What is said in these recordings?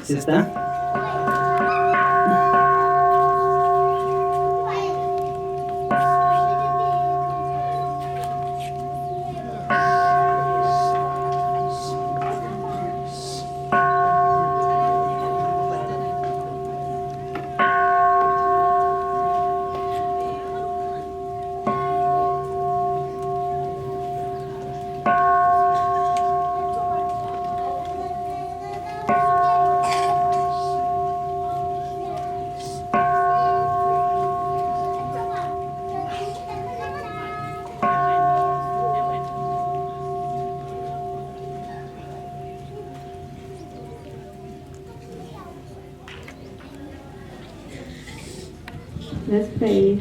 Sister? Let's pray.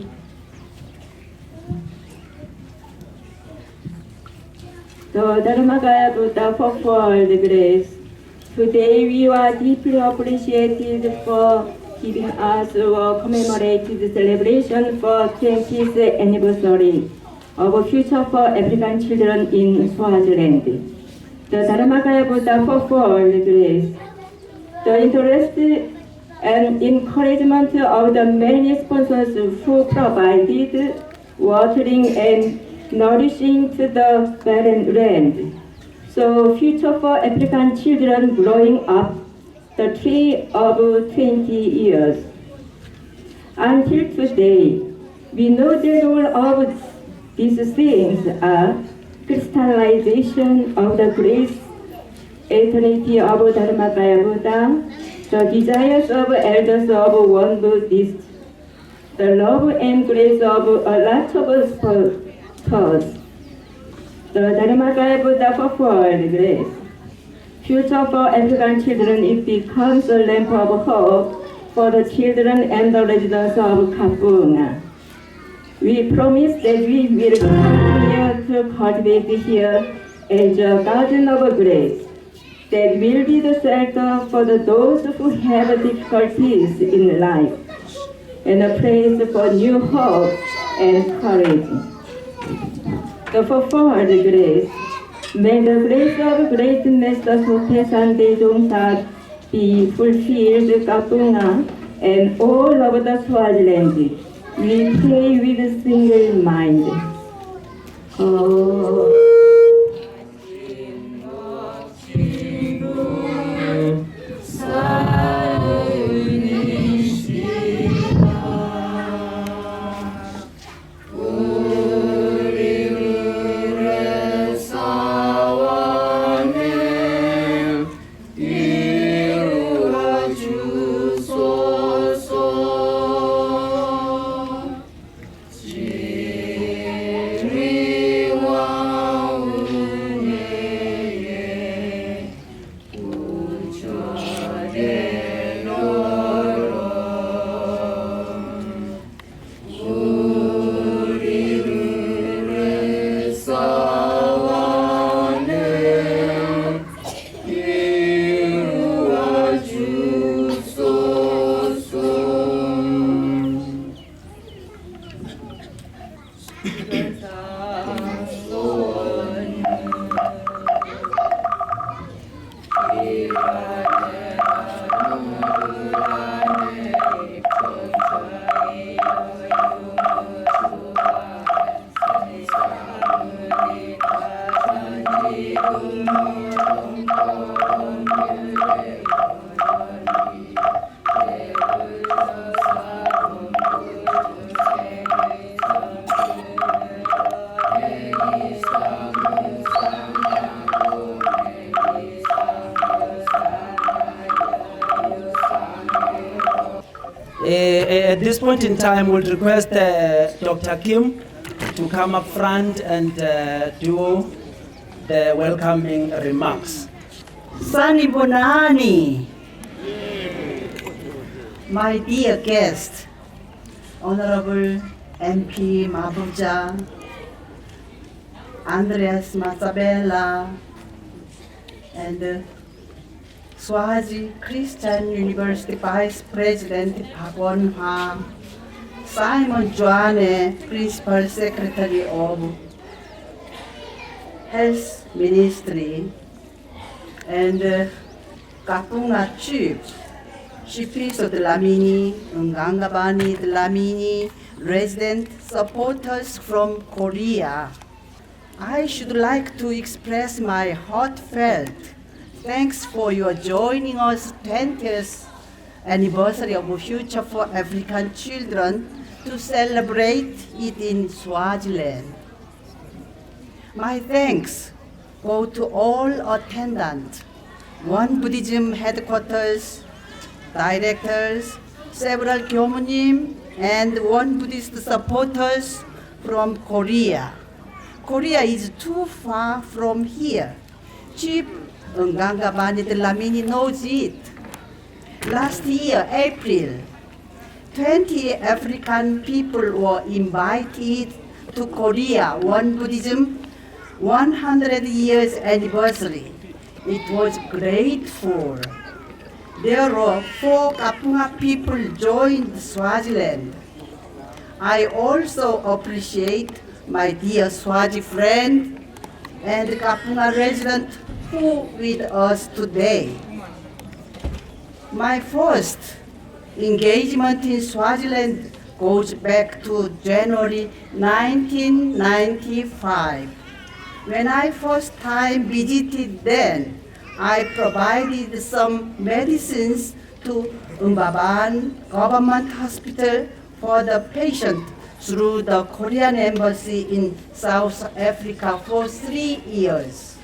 The Dharma Buddha for world grace. Today we are deeply appreciated for giving us a commemorated celebration for 20th anniversary of Future for African Children in Swaziland. The Dharma Buddha for world grace. The interest and encouragement of the many sponsors who provided watering and nourishing to the barren land. So future for African children growing up, the tree of 20 years. Until today, we know that all of these things are crystallization of the grace, eternity of Dharmakaya, the desires of elders of one Buddhist, the love and grace of a lot of sponsors, the Dharmakaya Buddha fulfilled grace. Future for African children, it becomes a lamp of hope for the children and the residents of Kapung. We promise that we will continue to cultivate here as a garden of grace that will be the shelter for those who have difficulties in life and a place for new hope and courage. The fulfilled grace. May the grace of great Master Sote Sande Dongsak be fulfilled Kapunga and all over the Swaziland. We pray with a single mind. At this point in time, we'll request Dr. Kim to come up front and do the welcoming remarks. Sanibonani, my dear guest, Honorable MP Mabuja, Andreas Mazzabella, and Swazi Christian University Vice President Park Won-hwa, Simon Joanne, Principal Secretary of Health Ministry, and Kapung Chief Dlamini, Ngangabani Dlamini, resident supporters from Korea. I should like to express my heartfelt thanks for your joining us 20th anniversary of Future for African Children to celebrate it in Swaziland. My thanks go to all attendants, One Buddhism headquarters, directors, several Gyomunim, and One Buddhist supporters from Korea. Korea is too far from here. Chief Ngangabani Dlamini knows it. Last year, April, 20 African people were invited to Korea One Buddhism 100 years anniversary. It was grateful. There were 4 Kapunga people joined Swaziland. I also appreciate my dear Swazi friend and Kapunga resident who with us today. My first engagement in Swaziland goes back to January 1995. When I first time visited then, I provided some medicines to Umbaban Government Hospital for the patient through the Korean Embassy in South Africa for 3 years.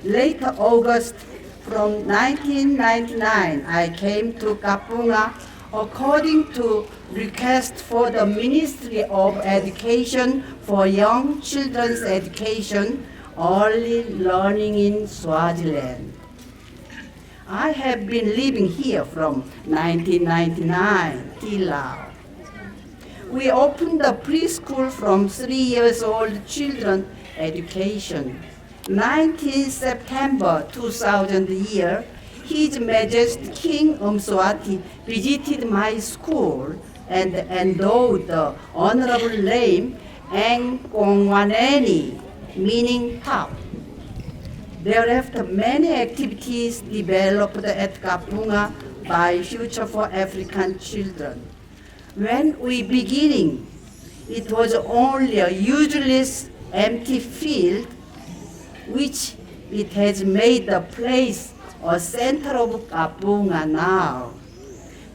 Late August from 1999, I came to Kapunga according to request for the Ministry of Education for Young Children's Education, Early Learning in Swaziland. I have been living here from 1999 till now. We opened the preschool from 3 years old children education. 19 September 2000 year, His Majesty King Mswati visited my school and endowed the honorable name Ngongwaneni, meaning top. Thereafter, many activities developed at Kapunga by Future for African Children. When we beginning, it was only a useless empty field, which it has made the place a center of Kapunga now.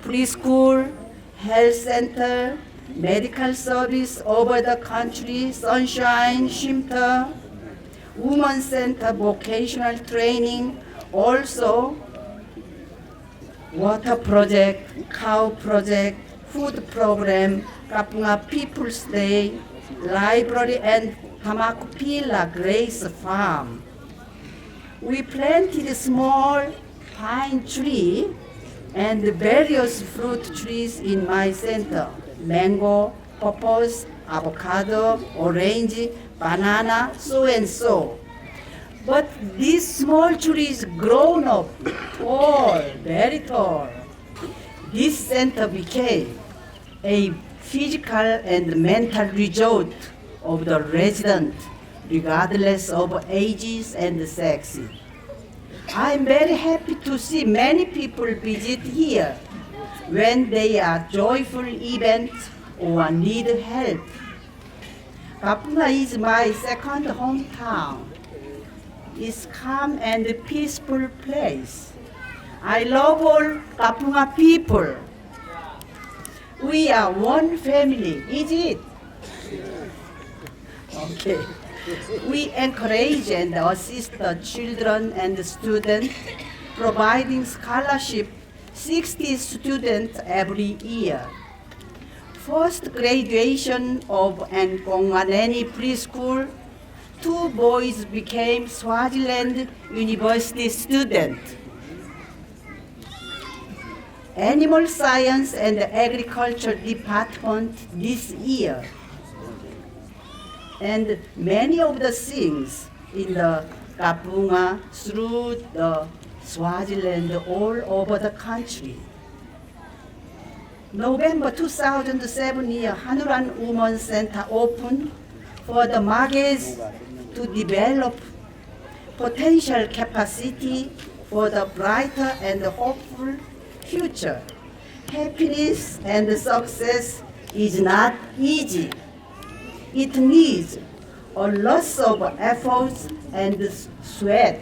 Preschool, health center, medical service over the country, sunshine, shelter, women's center, vocational training, also water project, cow project, food program, Kapunga People's Day, library, and Hamakupila Grace Farm. We planted a small pine tree and various fruit trees in my center, mango, pawpaws, avocado, orange, banana, so and so. But these small trees grown up tall, very tall. This center became a physical and mental resort of the resident, regardless of ages and sex. I am very happy to see many people visit here when they are joyful events or need help. Kapunga is my second hometown. It's calm and peaceful place. I love all Kapunga people. We are one family, is it? Okay. We encourage and assist the children and the students, providing scholarship 60 students every year. First graduation of Ngongwaneni preschool, 2 boys became Swaziland University students. Animal Science and Agriculture Department this year. And many of the things in the Kapunga through the Swaziland all over the country. November 2007 year, Hanuran Women's Center opened for the Mages to develop potential capacity for the brighter and hopeful future. Happiness and success is not easy. It needs a lot of efforts and sweat.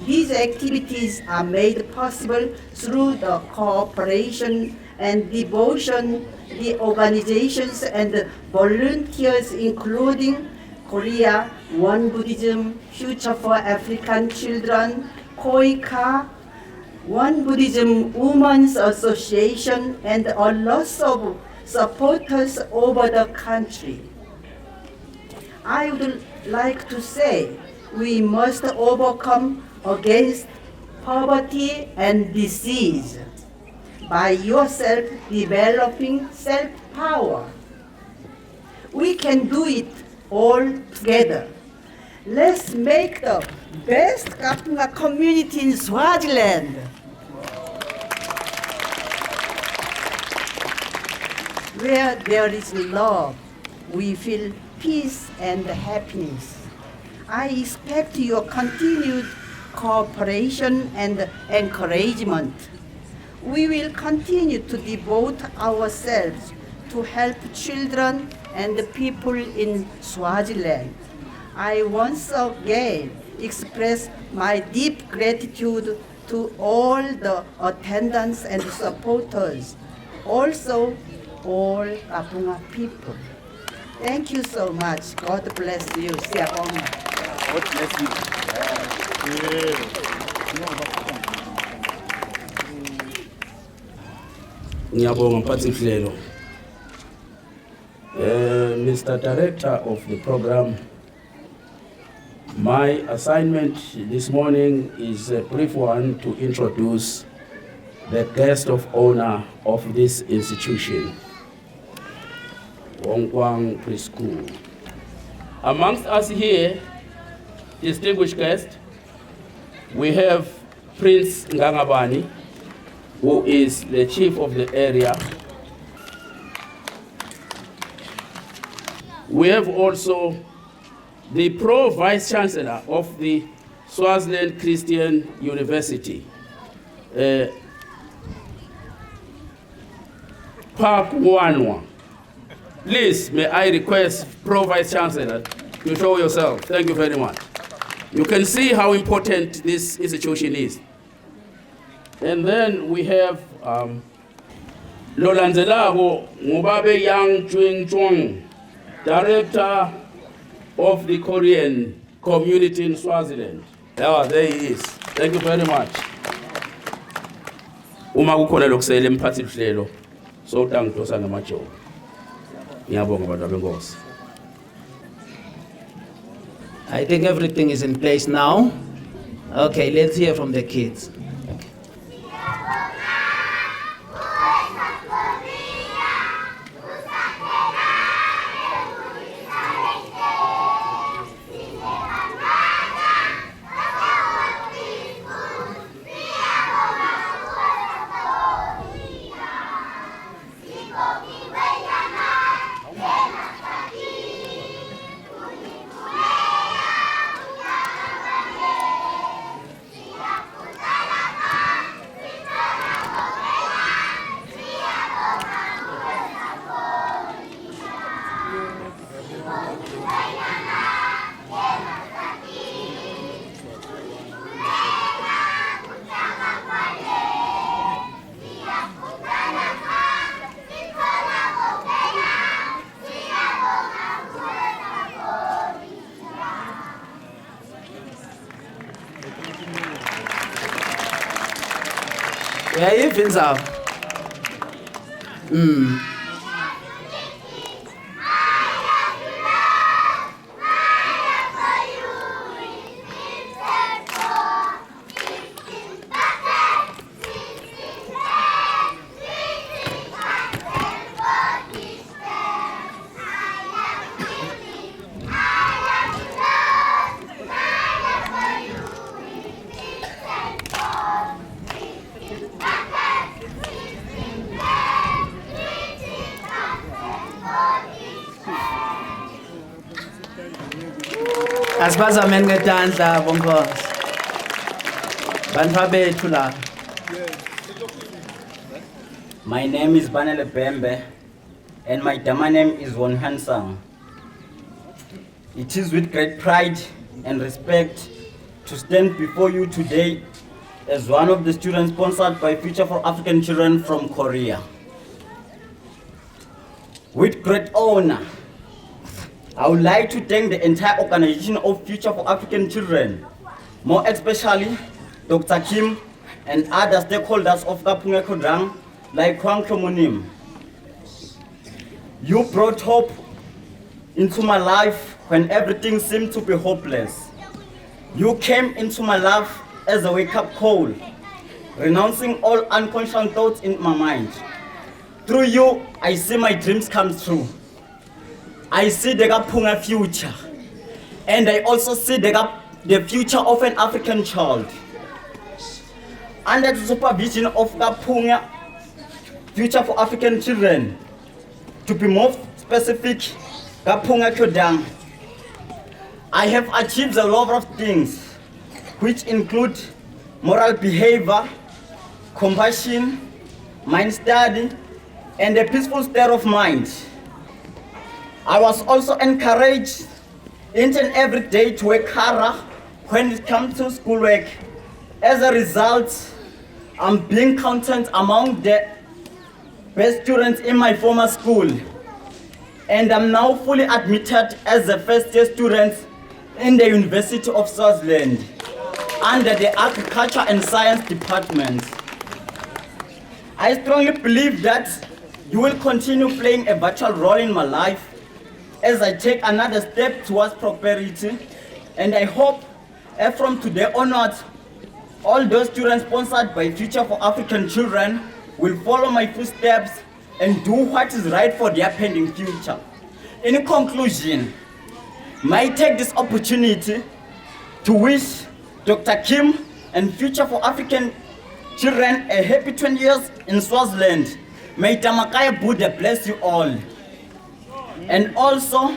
These activities are made possible through the cooperation and devotion the organizations and volunteers including Korea, One Buddhism, Future for African Children, KOICA, One Buddhism Women's Association, and a lot of supporters over the country. I would like to say we must overcome against poverty and disease by yourself developing self-power. We can do it all together. Let's make the best Kapunga community in Swaziland. Where there is love, we feel peace and happiness. I expect your continued cooperation and encouragement. we will continue to devote ourselves to help children and the people in Swaziland. I once again express my deep gratitude to all the attendants and supporters, also all Kapunga people. Thank you so much. God bless you. Siabonga. God bless you. Ngiyabonga mphathi mhlelo. Mr. Director of the program, my assignment this morning is a brief one to introduce the guest of honor of this institution, Wongkwang Preschool. Amongst us here, distinguished guests, we have Prince Ngangabani, who is the chief of the area. We have also the Pro-Vice Chancellor of the Swaziland Christian University, Park Wanwa. Please, may I request Pro-Vice Chancellor to show yourself. Thank you very much. You can see how important this institution is. And then we have Lolanzelago Mubabe Yang Chuing Chuang, Director of the Korean community in Swaziland. Yeah, there he is. Thank you very much. Uma kukhona lokusele mphathi mhlelo so tangidosa ngamajobo. Ngiyabonga bantu abenkosi. I think everything is in place now. Okay, let's hear from the kids. Yeah, even so. Asibazame ngetandla bonkosi. Bantu bethu la. My name is Banele Bembe, and my Dama name is Won Hansang. It is with great pride and respect to stand before you today as one of the students sponsored by Future for African Children from Korea. With great honor, I would like to thank the entire organization of Future for African Children, more especially Dr. Kim and other stakeholders of Kapungaa교당 like Kwang Kyomunim. You brought hope into my life when everything seemed to be hopeless. You came into my life as a wake-up call, renouncing all unconscious thoughts in my mind. Through you, I see my dreams come true. I see the Kapunga future, and I also see the future of an African child. Under the supervision of Kapunga Future for African Children, to be more specific, Kapungaa교당, I have achieved a lot of things, which include moral behavior, compassion, mind study, and a peaceful state of mind. I was also encouraged each and every day to work harder when it comes to schoolwork. As a result, I'm being counted among the best students in my former school, and I'm now fully admitted as a first-year student in the University of Swaziland under the Agriculture and Science Department. I strongly believe that you will continue playing a vital role in my life as I take another step towards prosperity, and I hope from today onwards, all those students sponsored by Future for African Children will follow my footsteps and do what is right for their pending future. In conclusion, may I take this opportunity to wish Dr. Kim and Future for African Children a happy 20 years in Swaziland. May Tamakaya Buddha bless you all. And also,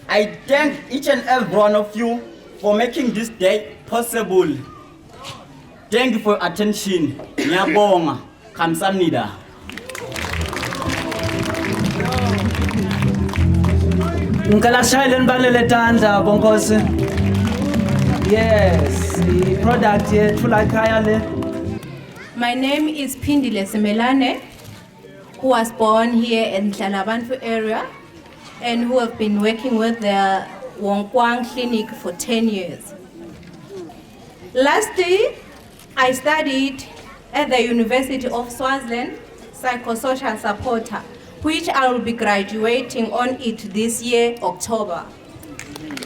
I thank each and every one of you for making this day possible. Thank you for your attention. Ngiyabonga. Kamsahamnida. Ngicela sishayele nibalele tandla bonkosi. Yes, the product yethu la ekhaya le. My name is Pindile Semelane, who was born here in Tlalabantu area and who have been working with the Wongkwang Clinic for 10 years. Lastly, I studied at the University of Swaziland, psychosocial supporter, which I will be graduating on it this year, October.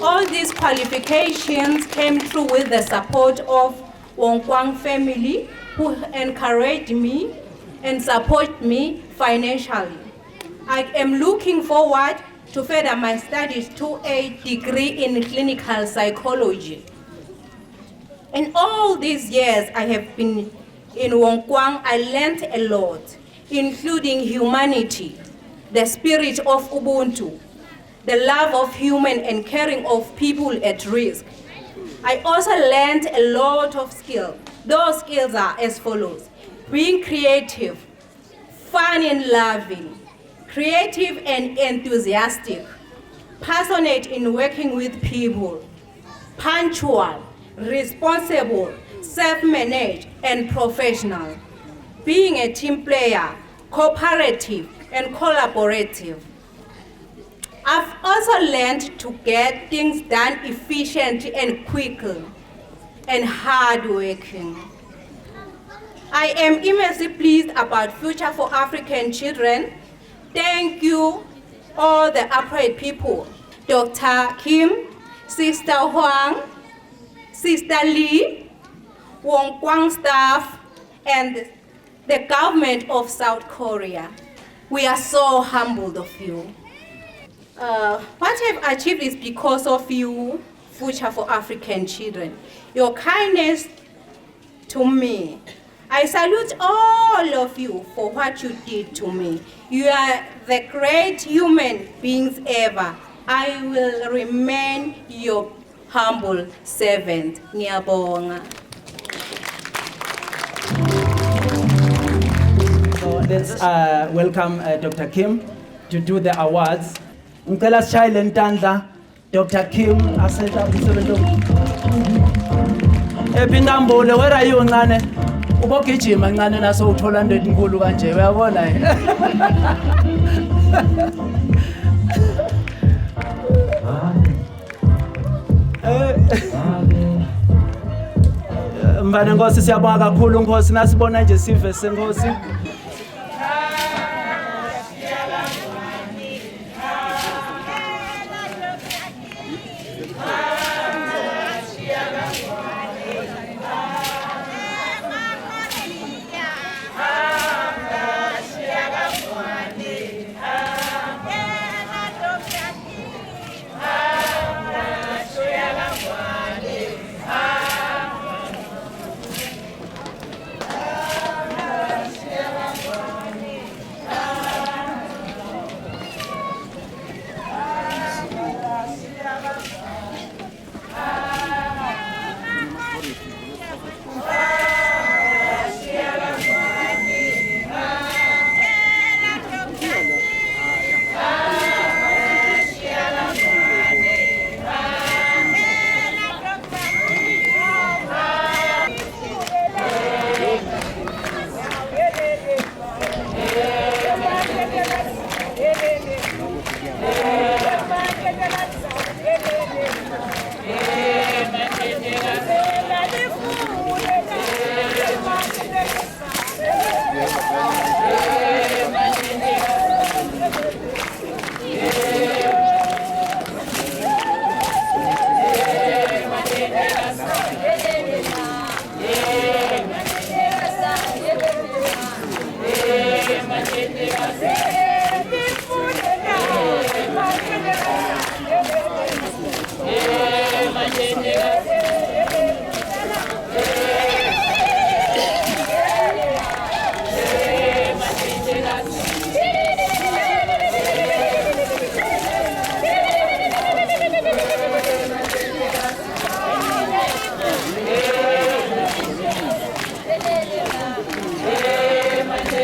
All these qualifications came through with the support of Wongkwang family, who encouraged me and support me financially. I am looking forward to further my studies to a degree in clinical psychology. In all these years I have been in Wongkwang, I learned a lot, including humanity, the spirit of Ubuntu, the love of human and caring of people at risk. I also learned a lot of skills. Those skills are as follows: being creative, fun and loving, creative and enthusiastic, passionate in working with people, punctual, responsible, self-managed, and professional, being a team player, cooperative, and collaborative. I've also learned to get things done efficiently and quickly, and hardworking. I am immensely pleased about Future for African Children. Thank you, all the upright people, Dr. Kim, Sister Huang, Sister Lee, Wongkwang staff, and the government of South Korea. We are so humbled of you. What I've achieved is because of you, Future for African Children. Your kindness to me. I salute all of you for what you did to me. You are the great human beings ever. I will remain your humble servant. Ngiyabonga. So let's welcome Dr. Kim to do the awards. Ngicela sishayele ntandla Dr. Kim asetha umsebenzi. Ephindambule, where are you ncane? Ubogijima ncane naso uthola into enkulu kanje, uyabona? Mbane Nkosi, siyabonga kakhulu Nkosi, nasibona nje sive senkosi.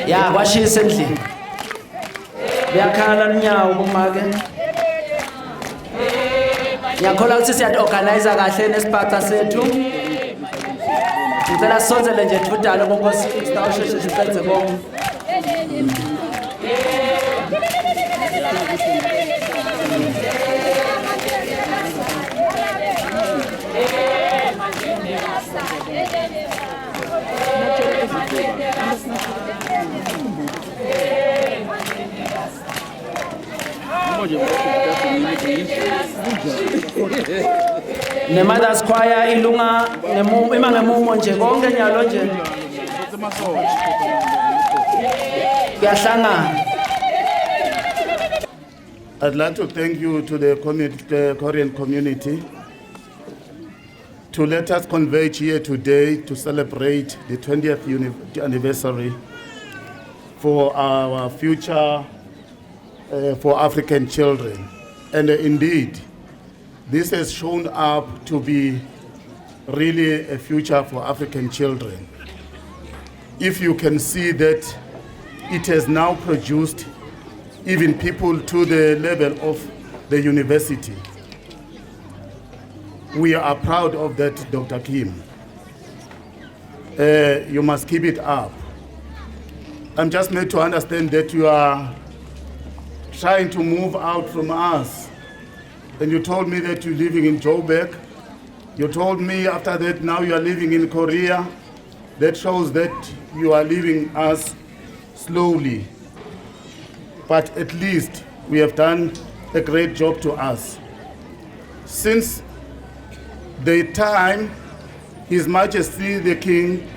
Ya kwashisa endlini. Biyakhala lunyawo kumake. Ngiyakholwa ukuthi siyaorganize kahle nesiphatha sethu. Ngicela sonzele nje thudalo bonkosi sitawusheshe siqedze konke. Ne-Mothers Choir ilunga ima ngemumo nje konke nyalo nje kuyahlangana. I'd like to thank you to the Korean community to let us converge here today to celebrate the 20th anniversary for our future for African children. And indeed, this has shown up to be really a future for African children. If you can see that it has now produced even people to the level of the university. We are proud of that, Dr. Kim. You must keep it up. I'm just made to understand that you are trying to move out from us. And you told me that you're living in Joburg. You told me after that now you are living in Korea. That shows that you are leaving us slowly. But at least we have done a great job to us. Since the time His Majesty the King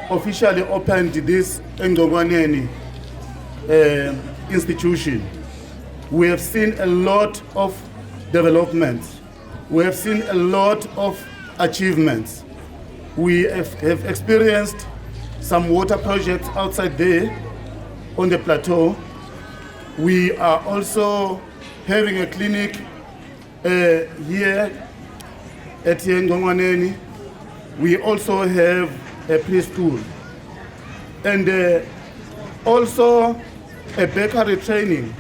officially opened this Ngongwaneni institution, we have seen a lot of developments. We have seen a lot of achievements. We have experienced some water projects outside there on the plateau. We are also having a clinic here at Ngongwaneni. We also have a preschool and also a bakery training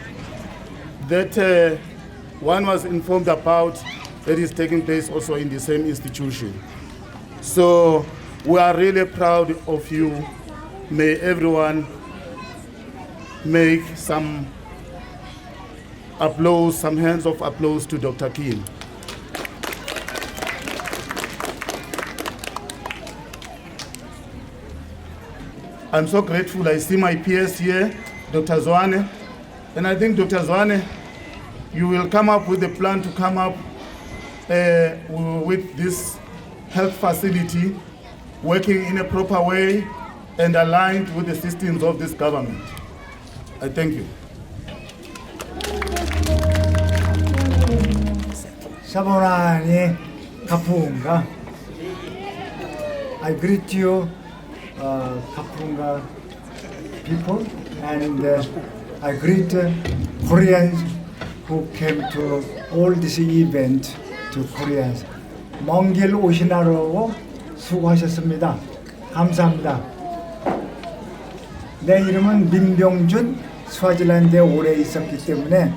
that one was informed about that is taking place also in the same institution. So we are really proud of you. May everyone make some applause, some hands of applause to Dr. Kim. I'm so grateful. I see my peers here, Dr. Zwane, and I think Dr. Zwane, you will come up with a plan to come up with this health facility, working in a proper way and aligned with the systems of this government. I thank you. Saborani Kapunga. I greet you, Kapunga people, and I greet Koreans who came to all this event to Koreans. 먼 길 오시느라고 수고하셨습니다. 감사합니다. 내 이름은 민병준, 스와질랜드에 오래 있었기 때문에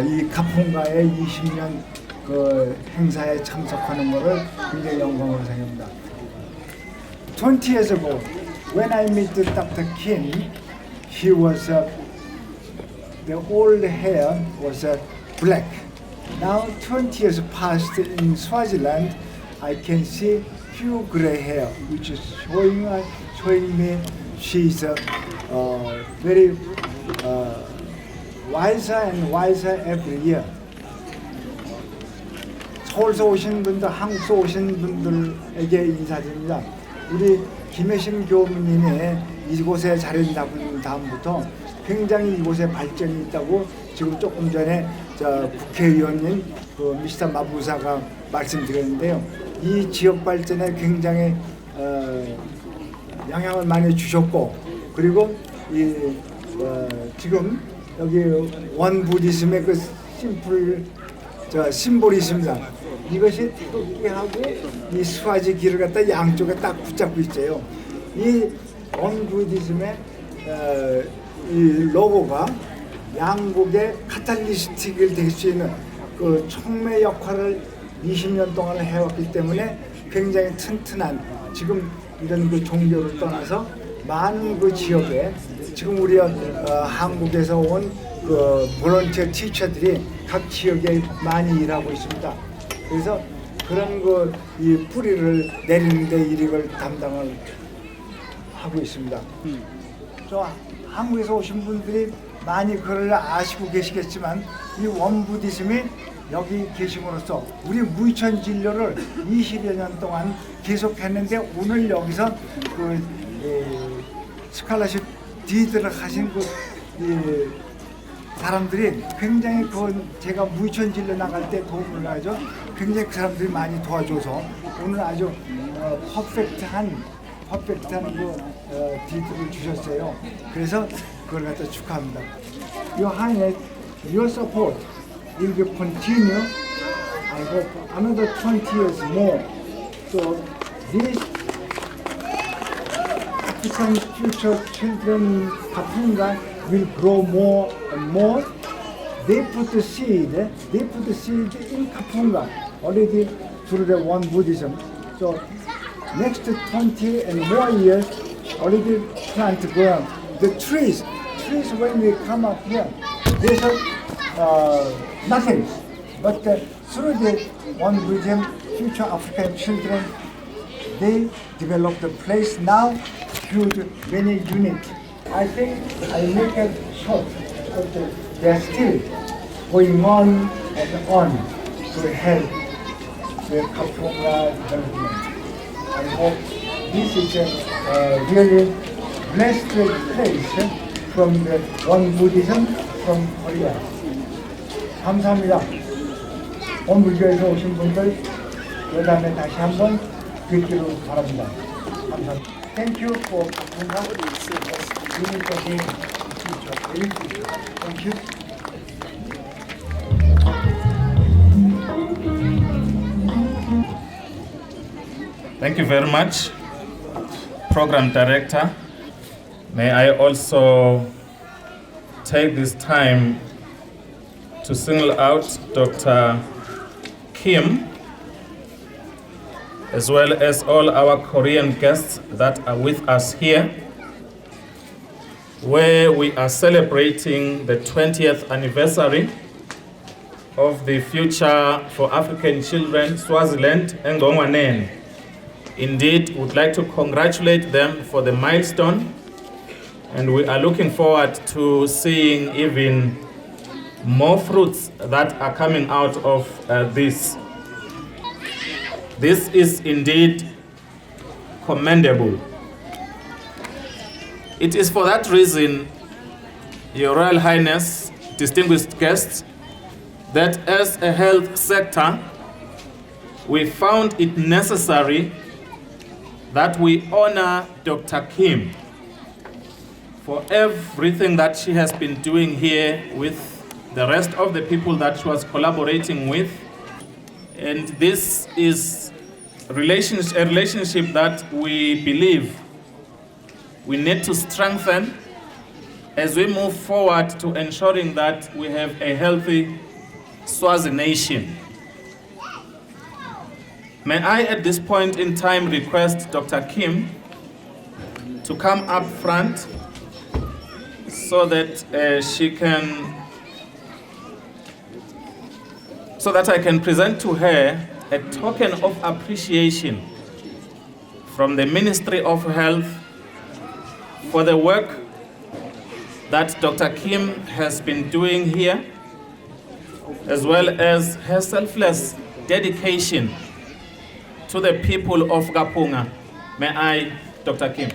이 카풍가의 20년 그 행사에 참석하는 것을 굉장히 영광으로 생각합니다. 20 years ago, when I met Dr. Kim, he was the old hair was black. Now 20 years passed in Swaziland, I can see few gray hair, which is showing me she's very wiser and wiser every year. 서울서 오신 분들, 한국서 오신 분들에게 인사드립니다. 우리 김혜심 교무님이 이곳에 자리를 잡은 다음부터 굉장히 이곳에 발전이 있다고 지금 조금 전에 국회의원님 미스터 마부사가 말씀드렸는데요. 이 지역 발전에 굉장히 영향을 많이 주셨고, 그리고 지금 여기 원부디즘의 그 심볼이 있습니다. 이것이 태극기하고 이 스와지 길을 갖다 양쪽에 딱 붙잡고 있어요. 이 원부디즘의 이 로고가 양국의 카탈리스틱이 될 수 있는 그 촉매 역할을 20년 동안 해왔기 때문에 굉장히 튼튼한 지금 이런 그 종교를 떠나서 많은 그 지역에 지금 우리 한국에서 온 그 볼런티어 티처들이 각 지역에 많이 일하고 있습니다. 그래서 그런 그 이 뿌리를 내리는데 이걸 담당을 하고 있습니다. 저 한국에서 오신 분들이 많이 그걸 아시고 계시겠지만 이 원부디즘이 여기 계심으로써 우리 무이천 진료를 20여 년 동안 계속했는데 오늘 여기서 그 스칼라십 디드를 하신 그 사람들이 굉장히 그 제가 무이천 진료 나갈 때 도움을 하죠. 굉장히 그 사람들이 많이 도와줘서 오늘 아주 퍼펙트한 그 디드를 주셨어요. 그래서 그걸 갖다 축하합니다. Your Highness, your support will be continue. I hope another 20 years more. So this African future children Kapunga will grow more and more. They put the seed in Kapunga already through the one Buddhism. So next 20 and more years already plant ground. The trees when we come up here, they have nothing. But through the one Buddhism, future African children, they develop the place now, huge, many units. I think I make it short, but they are still going on and on to help the Kapunga development. I hope this is a really blessed place from the one Buddhism from Korea. 감사합니다. 원불교에서 오신 분들 그 다음에 다시 한번 뵙기를 바랍니다. 감사합니다. Thank you for Kapunga. Thank you. Thank you very much, Program Director. May I also take this time to single out Dr. Kim, as well as all our Korean guests that are with us here, where we are celebrating the 20th anniversary of the Future for African Children, Swaziland, and Ngongwanen. Indeed, would like to congratulate them for the milestone, and we are looking forward to seeing even more fruits that are coming out of this. This is indeed commendable. It is for that reason, Your Royal Highness, distinguished guests, that as a health sector, we found it necessary that we honor Dr. Kim for everything that she has been doing here with the rest of the people that she was collaborating with. And this is a relationship that we believe we need to strengthen as we move forward to ensuring that we have a healthy Swazi nation. May I at this point in time request Dr. Kim to come up front so that I can present to her a token of appreciation from the Ministry of Health for the work that Dr. Kim has been doing here, as well as her selfless dedication to the people of Kapunga. May I, Dr. Kim.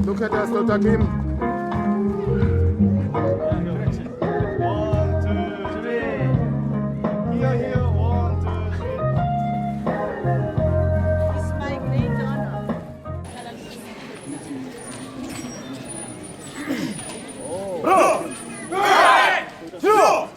Look at us, Dr. Kim. Two!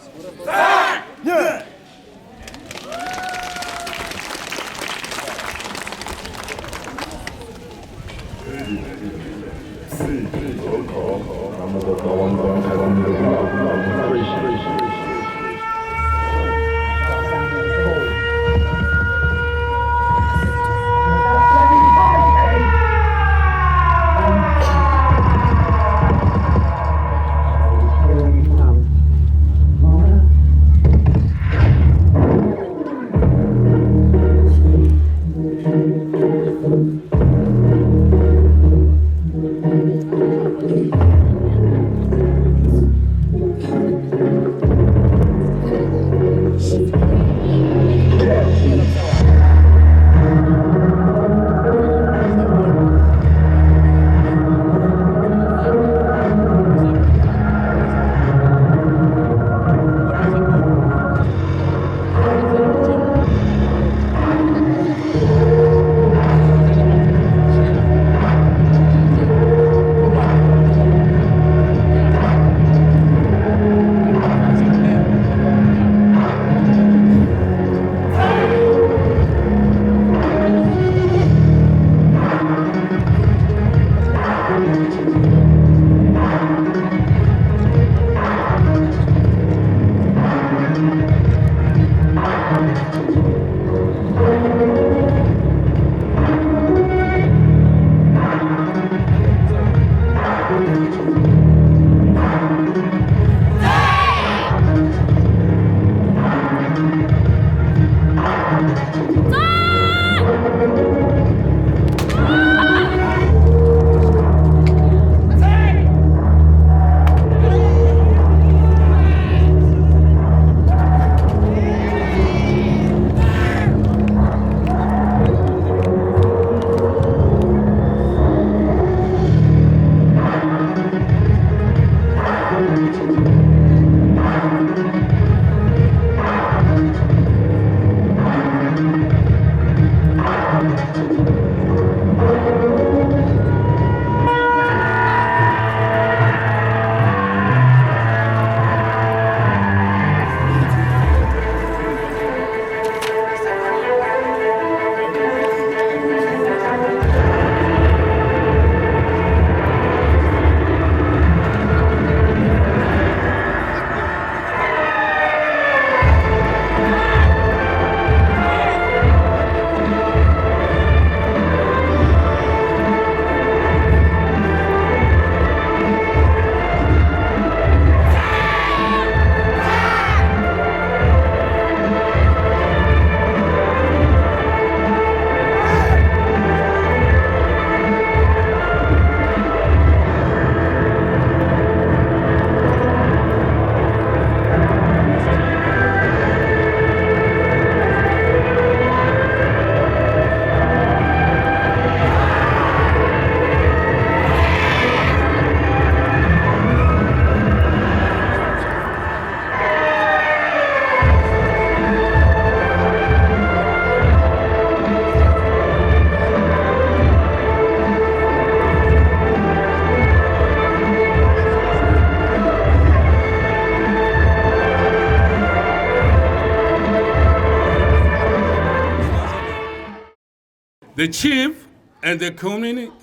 The chief and the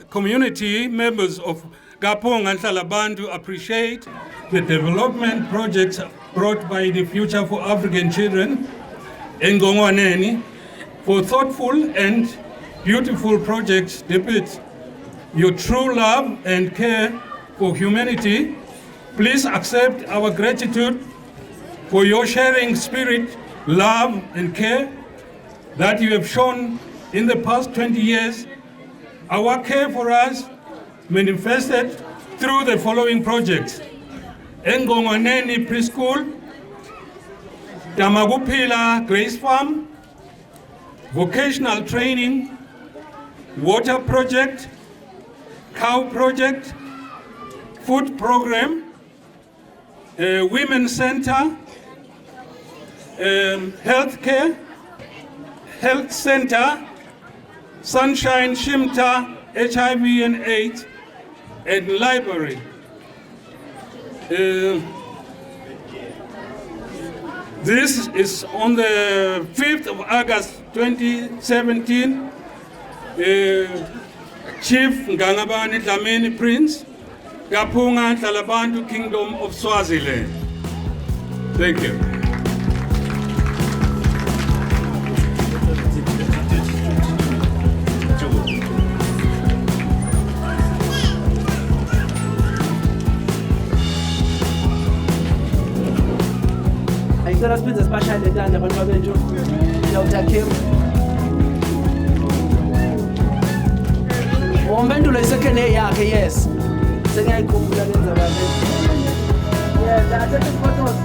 community members of Gapong and Salabandu appreciate the development projects brought by the Future for African Children, Ngongwaneni, for thoughtful and beautiful projects depict your true love and care for humanity. Please accept our gratitude for your sharing spirit, love, and care that you have shown in the past 20 years. Our care for us manifested through the following projects: Ngongwaneni Preschool, Damagupila Grace Farm, Vocational Training, Water Project, Cow Project, Food Program, Women's Center, Healthcare, Health Center, Sunshine Shimta, HIV and AIDS, and Library. This is on the 5th of August 2017. Chief Ngangabani Dlamini Prince, Kapunga Ntalabantu Kingdom of Swaziland. Thank you. Ayisela siphinze sibashayele entanda abantu bethu. Dr. Kim. Umpendulo isekhene yakhe, yes. Sengiyayikhumbula lenza kahle. Yes, I take photos.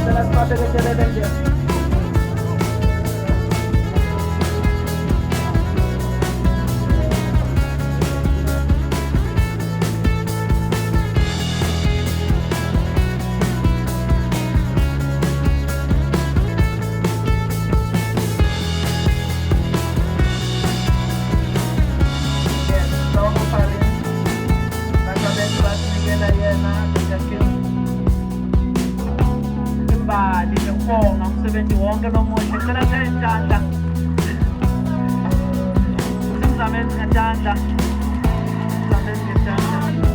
Sela sibabekele nje. Umsebenzi wonke lomuhle cela seyintanda simzameni ngetanda simzameni ngetanda.